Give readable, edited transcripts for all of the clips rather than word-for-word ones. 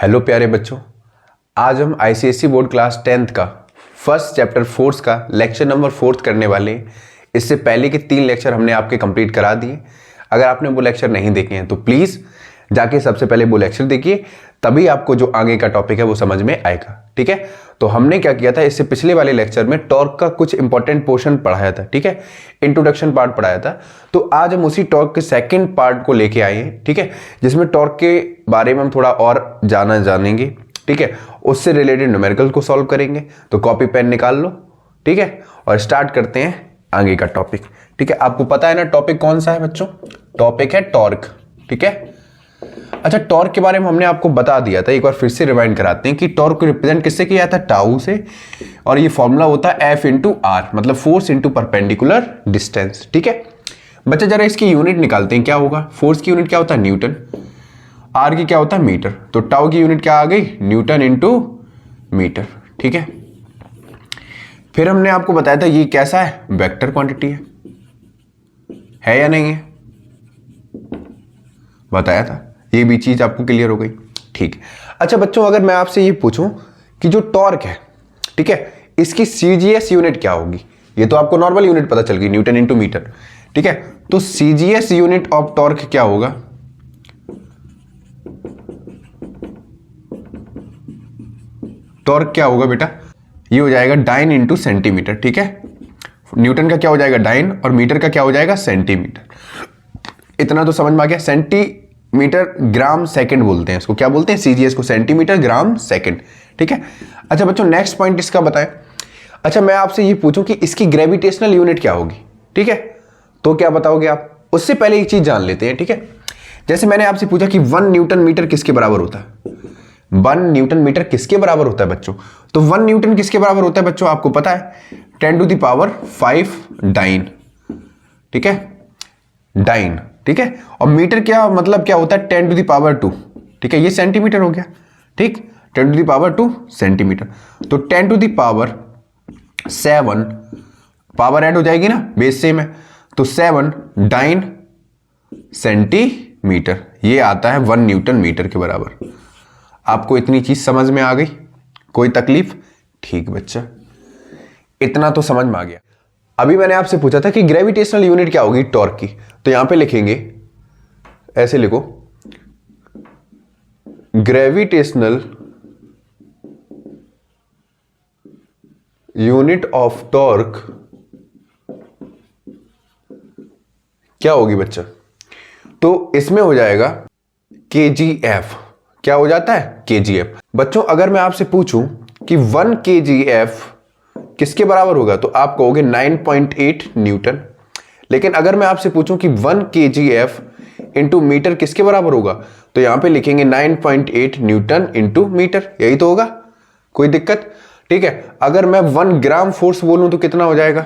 Hello प्यारे बच्चों, आज हम आईसीएसई बोर्ड क्लास 10th का फर्स्ट चैप्टर फोर्स का लेक्चर नंबर 4 करने वाले हैं। इससे पहले के 3 लेक्चर हमने आपके कंप्लीट करा दिए। अगर आपने वो लेक्चर नहीं देखे हैं तो प्लीज़ जाके सबसे पहले वो लेक्चर देखिए, तभी आपको जो आगे का टॉपिक है वो समझ में आएगा। ठीक है, तो हमने क्या किया था, इससे पिछले वाले लेक्चर में टॉर्क का कुछ इंपॉर्टेंट पोर्शन पढ़ाया था। ठीक है, इंट्रोडक्शन पार्ट पढ़ाया था। तो आज हम उसी टॉर्क के सेकंड पार्ट को लेके आए हैं। ठीक है, जिसमें टॉर्क के बारे में हम थोड़ा और जानेंगे। ठीक है, उससे रिलेटेड न्यूमेरिकल को सॉल्व करेंगे। तो कॉपी पेन निकाल लो। ठीक है, और स्टार्ट करते हैं आगे का टॉपिक। ठीक है, आपको पता है ना टॉपिक कौन सा है बच्चों? टॉपिक है टॉर्क। ठीक है, अच्छा, टॉर्क के बारे में हमने आपको बता दिया था, एक बार फिर से रिवाइंड कराते हैं कि टॉर्क को रिप्रेजेंट किससे किया था? टाउ से। और ये फॉर्मूला होता है एफ इंटू आर, मतलब फोर्स इंटू परपेंडिकुलर डिस्टेंस। ठीक है बच्चा, जरा इसकी यूनिट निकालते हैं। क्या होगा? फोर्स की यूनिट क्या होता है? न्यूटन। आर की क्या होता है? मीटर। तो टाउ की यूनिट क्या आ गई? Newton into metre. ठीक है, फिर हमने आपको बताया था ये कैसा है? वेक्टर क्वांटिटी है या नहीं है? बताया था, ये भी चीज आपको क्लियर हो गई। ठीक, अच्छा बच्चों, अगर मैं आपसे ये पूछूं कि जो टॉर्क है, ठीक है, इसकी सीजीएस यूनिट क्या होगी? ये तो आपको नॉर्मल यूनिट पता चल गई, न्यूटन इंटू मीटर। ठीक है, तो सीजीएस यूनिट ऑफ टॉर्क क्या होगा? टॉर्क क्या होगा बेटा? ये हो जाएगा डाइन इंटू सेंटीमीटर। ठीक है, न्यूटन का क्या हो जाएगा? डाइन, और मीटर का क्या हो जाएगा? सेंटीमीटर। इतना तो समझ में आ गया। सेंटीमीटर ग्राम सेकंड बोलते हैं इसको। क्या बोलते हैं? सीजीएस को सेंटीमीटर ग्राम सेकंड। ठीक है, अच्छा बच्चों, नेक्स्ट पॉइंट इसका बताएं। अच्छा, मैं आपसे ये पूछूं कि इसकी ग्रेविटेशनल यूनिट क्या होगी? ठीक है, तो क्या बताओगे आप? उससे पहले एक चीज जान लेते हैं। ठीक है, जैसे मैंने आपसे पूछा कि 1 न्यूटन मीटर किसके बराबर होता है? 1 न्यूटन मीटर किसके बराबर होता है बच्चों? तो 1 न्यूटन किसके बराबर होता है बच्चों? आपको पता है, 10⁵ डाइन। ठीक है, डाइन। ठीक है, और मीटर क्या मतलब क्या होता है? 10⁻²। ठीक है, ये सेंटीमीटर हो गया। ठीक, 10⁻² सेंटीमीटर। तो 10⁻7 पावर ऐड हो जाएगी ना, बेस सेम है, तो 7 डाइन सेंटीमीटर। ये आता है 1 न्यूटन मीटर के बराबर। आपको इतनी चीज समझ में आ गई? कोई तकलीफ? ठीक बच्चा, इतना तो समझ में आ गया। अभी मैंने आपसे पूछा था कि ग्रेविटेशनल यूनिट क्या होगी टॉर्क की, तो यहां पे लिखेंगे, ऐसे लिखो, ग्रेविटेशनल यूनिट ऑफ टॉर्क क्या होगी बच्चा? तो इसमें हो जाएगा kgf। क्या हो जाता है? kgf। बच्चों, अगर मैं आपसे पूछूं कि 1 kgf किसके बराबर होगा, तो आप कहोगे 9.8 न्यूटन। लेकिन अगर मैं आपसे पूछूं कि 1 kgf इंटू मीटर किसके बराबर होगा, तो यहां पे लिखेंगे 9.8 न्यूटन इंटू मीटर। यही तो होगा, कोई दिक्कत? ठीक है, अगर मैं 1 ग्राम फोर्स बोलूं तो कितना हो जाएगा?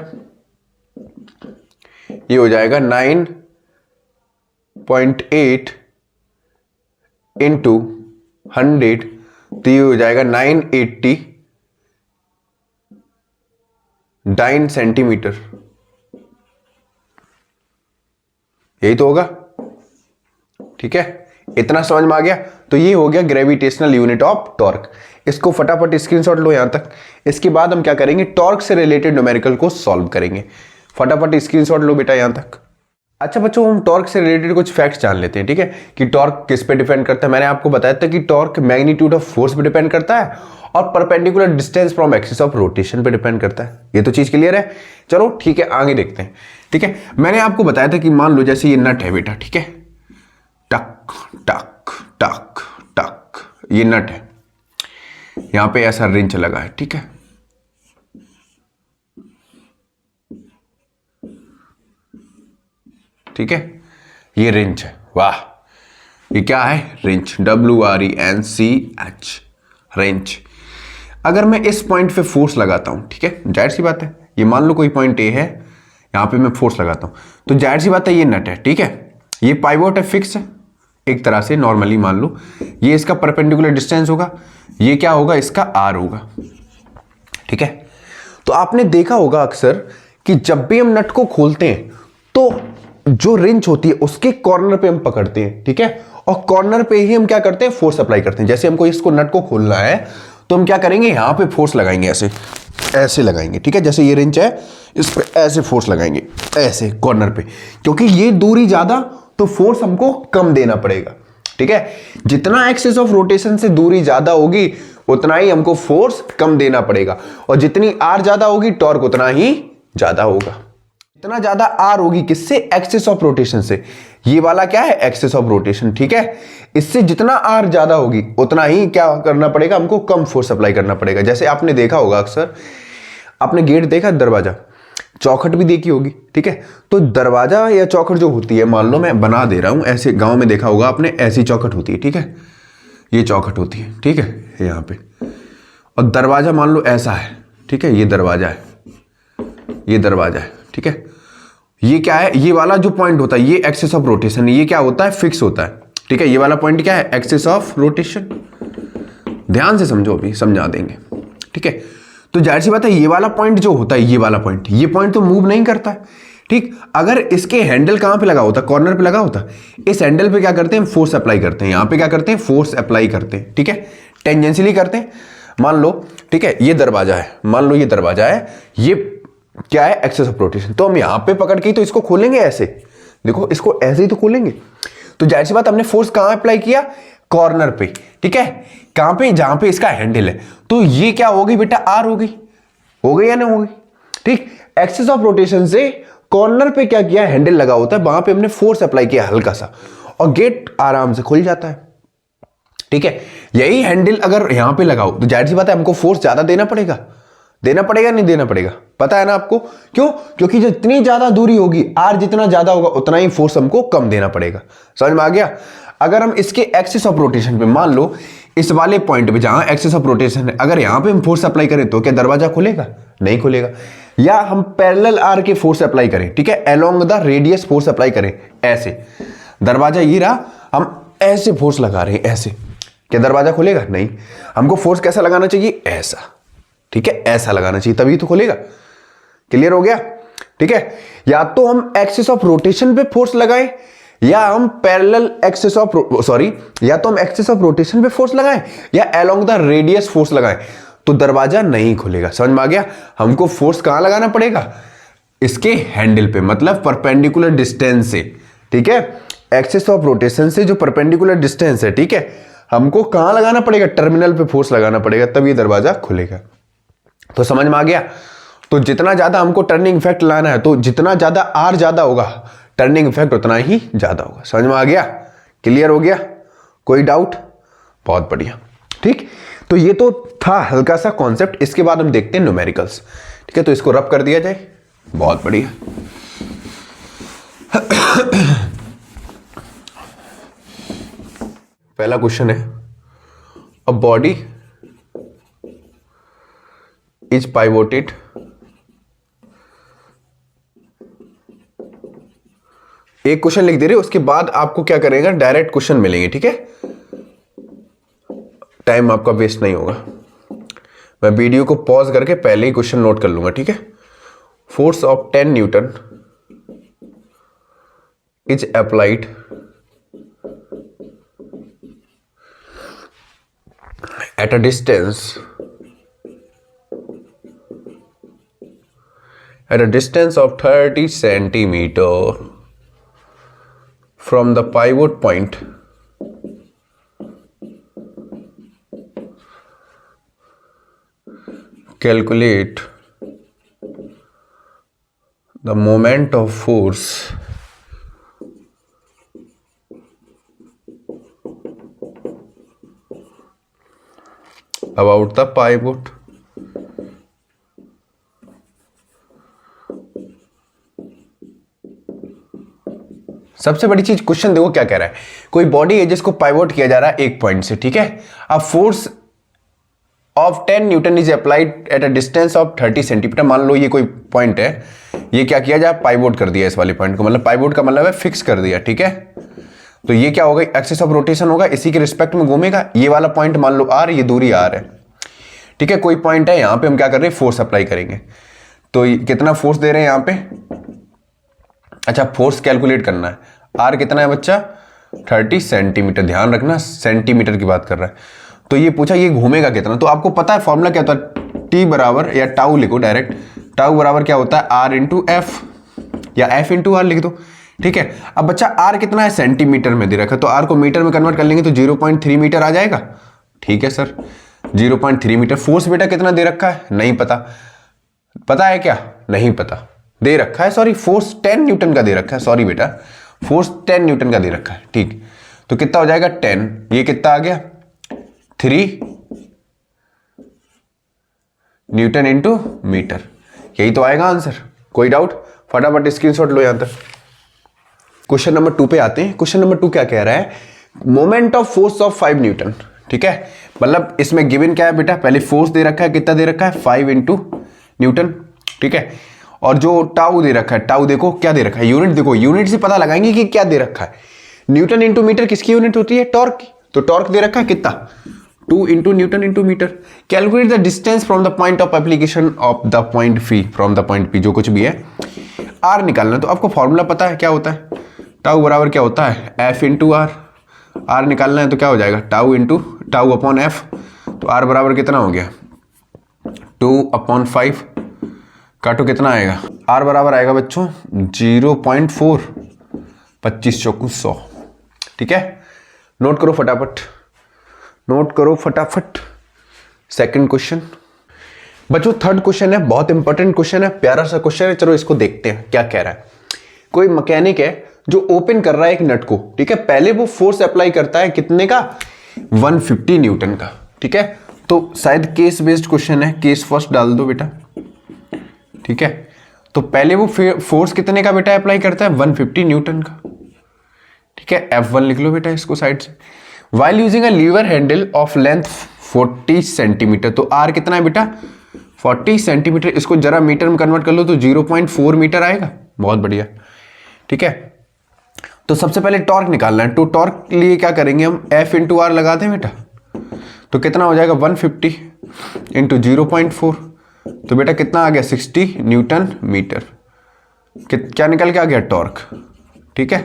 ये हो जाएगा 9.8 इंटू 100, तो ये हो जाएगा 980 डाइन सेंटीमीटर। यही तो होगा। ठीक है, इतना समझ में आ गया? तो ये हो गया ग्रेविटेशनल यूनिट ऑफ टॉर्क। इसको फटाफट स्क्रीनशॉट लो यहां तक। इसके बाद हम क्या करेंगे? टॉर्क से रिलेटेड न्यूमेरिकल को सॉल्व करेंगे। फटाफट स्क्रीनशॉट लो बेटा यहां तक। अच्छा बच्चों, हम टॉर्क से रिलेटेड कुछ फैक्ट्स जान लेते हैं। ठीक है, कि टॉर्क किस पे डिपेंड करता है। मैंने आपको बताया था कि टॉर्क मैग्नीट्यूड ऑफ फोर्स पे डिपेंड करता है और perpendicular distance from axis of rotation पे डिपेंड करता है। ये तो चीज क्लियर है। चलो ठीक है, आगे देखते हैं। ठीक है, मैंने आपको बताया था कि मान लो जैसे ये नट है बेटा, ठीक है, टक टक टक टक, ये नट है, यहां पे ऐसा रिंच लगा है। ठीक है, ठीक है, ये रिंच है। वाह, ये क्या है? Wrench, WRENCH, wrench. अगर मैं इस पॉइंट पे फोर्स लगाता हूं, ठीक है, जाहिर सी बात है, ये मान लो कोई पॉइंट ए है, यहां पे मैं फोर्स लगाता हूं, तो जाहिर सी बात है ये नट है। ठीक है, ये पाइवोट है, फिक्स है एक तरह से, नॉर्मली मान लो ये इसका परपेंडिकुलर डिस्टेंस होगा, ये क्या होगा? इसका आर होगा। ठीक है, तो आपने देखा होगा अक्सर कि जब भी हम नट को खोलते हैं तो जो रिंच होती है उसके कॉर्नर पे हम पकड़ते हैं। ठीक है, और कॉर्नर पे ही हम क्या करते हैं, फोर्स अप्लाई करते हैं। जैसे हमको इसको नट को खोलना है तो हम क्या करेंगे, यहाँ पे फोर्स लगाएंगे, ऐसे ऐसे लगाएंगे, ठीक है। जैसे ये रिंच है, इस पे ऐसे फोर्स लगाएंगे, ऐसे कॉर्नर पे, क्योंकि ये दूरी ज्यादा तो फोर्स हमको कम देना पड़ेगा, ठीक है। जितना एक्सिस ऑफ रोटेशन से दूरी ज्यादा होगी उतना ही हमको फोर्स कम देना पड़ेगा, और जितनी आर ज्यादा होगी टॉर्क उतना ही ज्यादा होगा। इतना ज्यादा आर होगी किससे, एक्सिस ऑफ रोटेशन से। ये वाला क्या है, एक्सिस ऑफ रोटेशन, ठीक है। इससे जितना आर ज्यादा होगी उतना ही क्या करना पड़ेगा, हमको कम फोर्स अप्लाई करना पड़ेगा। जैसे आपने देखा होगा, अक्सर आपने गेट देखा, दरवाजा, चौखट भी देखी होगी, ठीक है। तो दरवाजा या चौखट जो होती है, मान लो मैं बना दे रहा हूं ऐसे, गांव में देखा होगा आपने, ऐसी चौखट होती है, ठीक है। ये चौखट होती है, ठीक है, यहां पे, और दरवाजा मान लो ऐसा है, ठीक है। ये दरवाजा है, ये दरवाजा है, ठीक है। ये क्या है, ये वाला जो पॉइंट होता है ये एक्सिस ऑफ रोटेशन, ये क्या होता है, फिक्स होता है, ठीक है। ये वाला पॉइंट क्या है, एक्सिस ऑफ रोटेशन। ध्यान से समझो, अभी समझा देंगे, ठीक है। तो जाहिर सी बात है, ये वाला पॉइंट जो होता है, ये वाला पॉइंट, ये पॉइंट तो मूव नहीं करता है, ठीक। अगर इसके हैंडल कहां पे लगा होता, कॉर्नर पे लगा होता, इस हैंडल पे क्या करते हैं, फोर्स अप्लाई करते हैं। यहां पे क्या करते हैं, फोर्स अप्लाई करते हैं, ठीक है, टेंजेंशियली करते हैं। मान लो, ठीक है, ये दरवाजा है, मान लो ये दरवाजा है, ये क्या है, एक्सिस ऑफ रोटेशन। तो हम यहां पे पकड़ के तो इसको खोलेंगे ऐसे, देखो इसको ऐसे ही तो खोलेंगे। तो जाहिर सी बात, हमने फोर्स कहां अप्लाई किया, कॉर्नर पे, ठीक है। कहां पे, जहां पे इसका हैंडल है। तो ये क्या होगी बेटा, आर होगी, हो गई या नहीं होगी, ठीक। एक्सिस ऑफ रोटेशन से कॉर्नर पे क्या किया, हैंडल लगा होता है, वहां पे हमने फोर्स अप्लाई किया हल्का सा, और गेट आराम से खुल जाता है, ठीक है। यही हैंडल अगर यहां पे लगाओ तो जाहिर सी बात है हमको फोर्स ज्यादा देना पड़ेगा, देना पड़ेगा नहीं देना पड़ेगा, पता है ना आपको, क्यों, क्योंकि जितनी ज्यादा दूरी होगी, आर जितना ज्यादा होगा उतना ही फोर्स हमको कम देना पड़ेगा। समझ में आ गया। अगर हम इसके एक्सिस ऑफ रोटेशन पे, मान लो इस वाले पॉइंट पे जहां एक्सिस ऑफ रोटेशन है, अगर यहां पे हम फोर्स अप्लाई करें तो क्या दरवाजा खुलेगा, नहीं खुलेगा। या हम पैरेलल आर के फोर्स अप्लाई करें, ठीक है, along the radius force apply करें, ऐसे, दरवाजा ये रहा, हम ऐसे फोर्स लगा रहे हैं ऐसे, क्या दरवाजा खुलेगा, नहीं। हमको फोर्स कैसा लगाना चाहिए, ऐसा, ठीक है, ऐसा लगाना चाहिए, तभी तो खुलेगा। क्लियर हो गया, ठीक है। या तो हम एक्सिस ऑफ रोटेशन पे फोर्स लगाएं, या हम पैरेलल एक्सिस ऑफ या तो हम एक्सिस ऑफ रोटेशन पे फोर्स लगाएं, या अलोंग द रेडियस फोर्स लगाएं, तो दरवाजा नहीं खुलेगा। समझ में आ गया। हमको फोर्स कहां लगाना पड़ेगा, इसके हैंडल पे, मतलब परपेंडिकुलर डिस्टेंस से, ठीक है। एक्सिस ऑफ रोटेशन से जो परपेंडिकुलर डिस्टेंस है, ठीक है, हमको कहां लगाना पड़ेगा, टर्मिनल पे फोर्स लगाना पड़ेगा, तब ये दरवाजा खुलेगा। तो समझ में आ गया। तो जितना ज्यादा हमको टर्निंग इफेक्ट लाना है, तो जितना ज्यादा आर ज्यादा होगा, टर्निंग इफेक्ट उतना ही ज्यादा होगा। समझ में आ गया, क्लियर हो गया, कोई डाउट, बहुत बढ़िया, ठीक। तो ये तो था हल्का सा कॉन्सेप्ट। इसके बाद हम देखते हैं न्यूमेरिकल्स, ठीक है। तो इसको रब कर दिया जाए, बहुत बढ़िया। पहला क्वेश्चन है, अ बॉडी इज पाइवोटेड एक क्वेश्चन लिख दे रहे, उसके बाद आपको क्या करेगा, डायरेक्ट क्वेश्चन मिलेंगे, ठीक है। टाइम आपका वेस्ट नहीं होगा। मैं वीडियो को पॉज करके पहले ही क्वेश्चन नोट कर लूंगा, ठीक है। Force of 10 Newton is applied at a distance of 30 centimeter from the pivot point calculate the moment of force about the pivot सबसे बड़ी चीज, क्वेश्चन देखो क्या कह रहा है। कोई बॉडी है जिसको पाइवोट किया जा रहा है एक पॉइंट से, ठीक है। अब force of 10 Newton is applied at a distance of 30 centimetre. मान लो ये कोई पॉइंट है, ये क्या किया जाए, पाइवोट कर दिया इस वाले पॉइंट को, मतलब पाइवोट का मतलब है फिक्स कर दिया, ठीक है। तो ये क्या होगा, एक्सिस ऑफ रोटेशन होगा, इसी के रिस्पेक्ट में घूमेगा। ये वाला पॉइंट मान लो आर, ये दूरी आर है, ठीक है। कोई पॉइंट है, यहां पे हम क्या कर रहे हैं, फोर्स अप्लाई करेंगे। तो कितना फोर्स दे रहे हैं यहां पे, अच्छा फोर्स कैलकुलेट करना है। आर कितना है बच्चा, 30 सेंटीमीटर, ध्यान रखना सेंटीमीटर की बात कर रहा है। तो ये पूछा ये घूमेगा कितना, तो आपको पता है फॉर्मूला क्या होता है, टी बराबर, या टाउ लिखो डायरेक्ट, टाउ बराबर क्या होता है आर इंटू एफ, या एफ इंटू आर लिख दो, ठीक है। अब बच्चा आर कितना है, सेंटीमीटर में दे रखा है, तो आर को मीटर में कन्वर्ट कर लेंगे तो 0.3 मीटर आ जाएगा, ठीक है सर 0.3 मीटर। फोर्स बेटा कितना दे रखा है, नहीं पता, पता है क्या, नहीं पता, दे रखा है, सॉरी फोर्स 10 न्यूटन का दे रखा है, सॉरी बेटा फोर्स 10 न्यूटन का दे रखा है, ठीक। तो कितना हो जाएगा 10, ये कितना आ गया 3 न्यूटन इंटू मीटर, यही तो आएगा आंसर। कोई डाउट, फटाफट स्क्रीनशॉट लो यहां तक। क्वेश्चन नंबर 2 पे आते हैं। क्वेश्चन नंबर 2 क्या कह रहा है, moment of force of 5 Newton, ठीक है। मतलब इसमें गिवन क्या है बेटा, पहले फोर्स दे रखा है, कितना दे रखा है 5 इंटू न्यूटन, ठीक है। और जो टाउ दे रखा है, टाउ देखो क्या दे रखा है, यूनिट देखो, यूनिट से पता लगाएंगे कि क्या दे रखा है। न्यूटन इंटू मीटर किसकी यूनिट होती है, टॉर्क की, तो टॉर्क दे रखा है कितना 2 into newton into metre. Calculate the distance from the point of application of the point P, from the point P, जो कुछ भी है। आर निकालना, तो आपको फॉर्मूला पता है क्या होता है, टाउ बराबर क्या होता है एफ इंटू आर। आर निकालना है तो क्या हो जाएगा tau into tau upon F, तो आर बराबर कितना हो गया 2/5, काटो कितना आएगा, आर बराबर आएगा बच्चों 0.4, 25 चौकू 100, ठीक है। नोट करो फटाफट, नोट करो फटाफट। सेकंड क्वेश्चन बच्चों, थर्ड क्वेश्चन है, बहुत इंपॉर्टेंट क्वेश्चन है, प्यारा सा क्वेश्चन है, चलो इसको देखते हैं क्या कह रहा है। कोई मैकेनिक है जो ओपन कर रहा है एक नट को, ठीक है। पहले वो फोर्स अप्लाई करता है कितने का 150 न्यूटन का, ठीक है। तो शायद केस बेस्ड क्वेश्चन है, केस फर्स्ट डाल दो बेटा, ठीक है। तो पहले वो फोर्स कितने का बेटा अप्लाई करता है 150 न्यूटन का, ठीक है। F1 लिख लो बेटा इसको साइड से। While using a lever handle of length 40 centimetre, तो आर कितना है बेटा 40 सेंटीमीटर, इसको जरा मीटर में कन्वर्ट कर लो तो 0.4 मीटर आएगा, बहुत बढ़िया, ठीक है। तो सबसे पहले टॉर्क निकालना है, तो टॉर्क लिए क्या करेंगे हम F इंटू आर लगाते हैं बेटा, तो कितना हो जाएगा 150 इंटू 0.4, तो बेटा कितना आ गया 60 न्यूटन मीटर। क्या निकल के आ गया टॉर्क, ठीक है।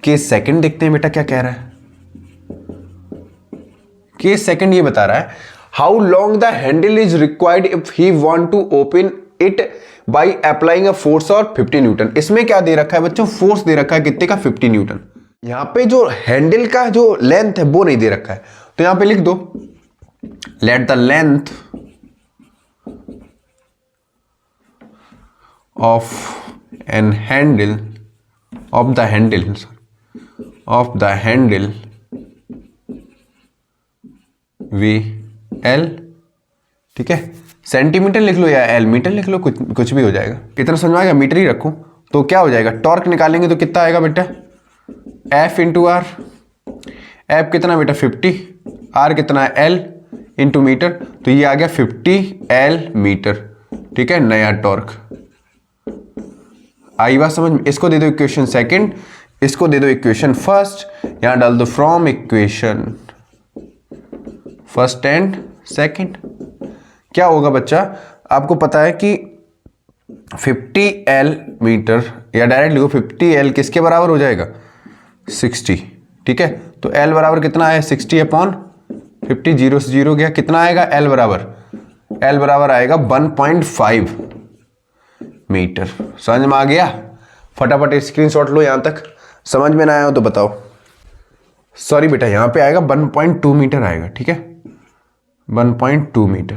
केस सेकंड देखते हैं बेटा क्या कह रहा है। केस सेकंड ये बता रहा है how long the handle is required if he want to open it by applying a force और 50 न्यूटन। इसमें क्या दे रखा है बच्चों, फोर्स दे रखा है कितने का 50 न्यूटन। यहां पे जो हैंडल का जो लेंथ है वो नहीं दे रखा है, तो यहां पे लिख दो let the length of an handle of the handle be L, ठीक है। सेंटीमीटर लिख लो या एल, मीटर लिख लो, कुछ भी हो जाएगा, कितना समझ में आएगा, मीटर ही रखो। तो क्या हो जाएगा टॉर्क निकालेंगे तो कितना आएगा बेटा एफ इंटू आर, एफ कितना बेटा 50, आर कितना है एल इंटू मीटर, तो ये आ गया 50 एल मीटर, ठीक है। नया टॉर्क आई बात समझ में। इसको दे दो इक्वेशन सेकंड, इसको दे दो इक्वेशन फर्स्ट, यहां डाल दो from equation first and second. क्या होगा बच्चा, आपको पता है कि 50 एल मीटर, या डायरेक्ट लिखो 50 एल किसके बराबर हो जाएगा 60, ठीक है। तो एल बराबर कितना है 60 अपॉन 50, 0 से 0 गया, कितना आएगा एल बराबर आएगा 1.5 मीटर। समझ में आ गया, फटाफट स्क्रीनशॉट लो यहां तक। समझ में ना आया हो तो बताओ, सॉरी बेटा यहां पे आएगा 1.2 मीटर आएगा, ठीक है 1.2 मीटर।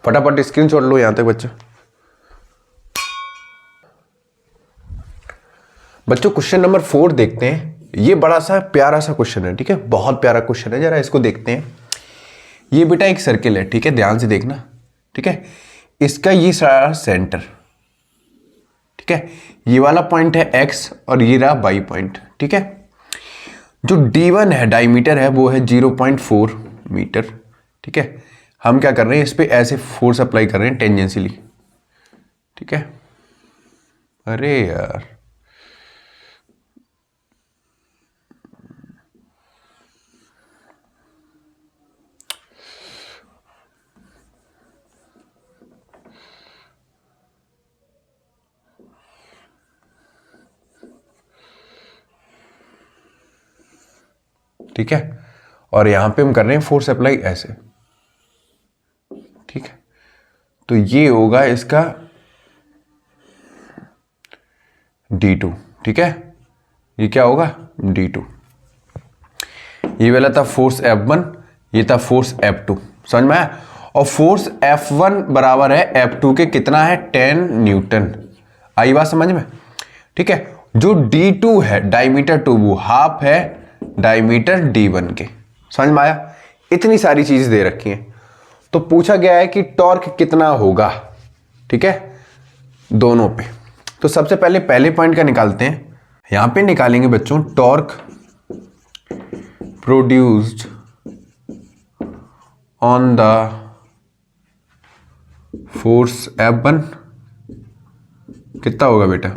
फटाफट स्क्रीनशॉट लो यहां तक बच्चा। बच्चों क्वेश्चन नंबर 4 देखते हैं, ये बड़ा सा प्यारा सा क्वेश्चन है, ठीक है, बहुत प्यारा क्वेश्चन है, जरा इसको देखते हैं। ये बेटा एक सर्किल है, ठीक है, ध्यान से देखना, ठीक है। इसका ये सारा सेंटर, ठीक है, ये वाला पॉइंट है x और ये रहा y पॉइंट, ठीक है। जो D1 है डायमीटर है वो है 0.4 मीटर, ठीक है। हम क्या कर रहे हैं इस पे ऐसे फोर्स अप्लाई कर रहे हैं टेंजेंशियली, ठीक है। अरे यार ठीक है, और यहां पे हम कर रहे हैं फोर्स अप्लाई ऐसे, ठीक है। तो ये होगा इसका D2, ठीक है, ये क्या होगा D2। ये वाला था फोर्स F1, ये था फोर्स F2, समझ में आया। और फोर्स F1 बराबर है F2 के कितना है 10 न्यूटन, आई बात समझ में, ठीक है। जो D2 है डायमीटर 2 वो हाफ है डायमीटर D1 के, समझ में आया। इतनी सारी चीज दे रखी हैं। तो पूछा गया है कि टॉर्क कितना होगा, ठीक है, दोनों पे। तो सबसे पहले पहले पॉइंट का निकालते हैं। यहां पे निकालेंगे बच्चों torque produced on the force F1 कितना होगा बेटा,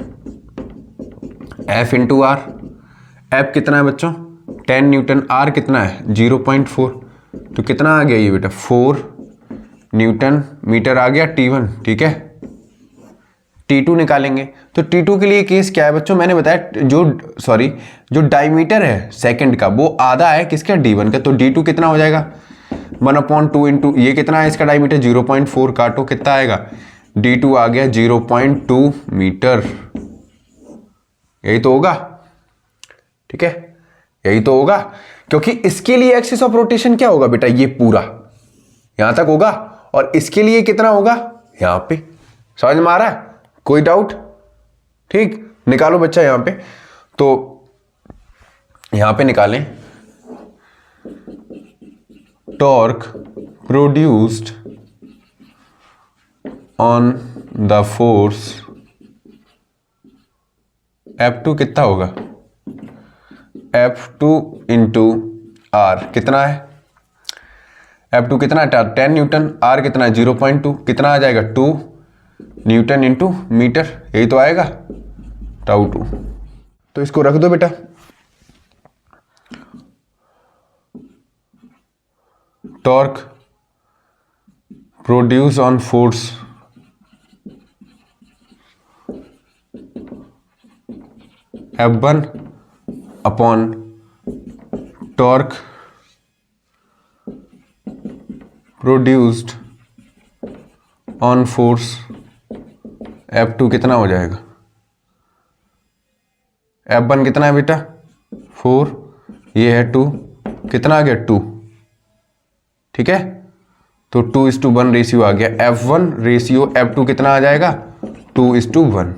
F इंटू आर। F कितना है बच्चों 10 न्यूटन, R कितना है 0.4, तो कितना आ गया ये बेटा 4 न्यूटन मीटर आ गया T1, ठीक है। T2 निकालेंगे। तो T2 के लिए केस क्या है बच्चों, मैंने बताया जो डायमीटर है सेकंड का वो आधा है किसका D1 का, तो D2 कितना हो जाएगा 1/2 इंटू ये कितना है इसका डायमीटर 0.4, काटो कितना आएगा D2 आ गया 0.2 मीटर। यही तो होगा, ठीक है, यही तो होगा, क्योंकि इसके लिए एक्सिस ऑफ रोटेशन क्या होगा बेटा, ये पूरा यहां तक होगा, और इसके लिए कितना होगा यहां पे, समझ में आ रहा है, कोई डाउट, ठीक। निकालो बच्चा यहां पे, तो यहां पे निकालें torque produced on the force F2 कितना होगा, F2 इंटू आर कितना है, F2 कितना है 10 न्यूटन, R कितना है 0.2, कितना आ जाएगा 2 न्यूटन इंटू मीटर, यही तो आएगा τ2। तो इसको रख दो बेटा। Torque produce on force F1 upon torque produced on force F2 कितना हो जाएगा, F1 कितना है बेटा 4, ये है 2, कितना आ गया 2, ठीक है। तो 2:1 रेशियो आ गया, F1 रेशियो F2 कितना आ जाएगा 2:1।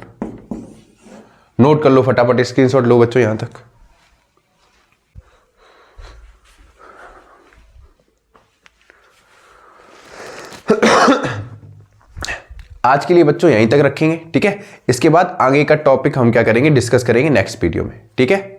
नोट कर लो फटाफट, स्क्रीनशॉट लो बच्चों यहां तक। आज के लिए बच्चों यहीं तक रखेंगे, ठीक है। इसके बाद आगे का टॉपिक हम क्या करेंगे, डिस्कस करेंगे नेक्स्ट वीडियो में, ठीक है।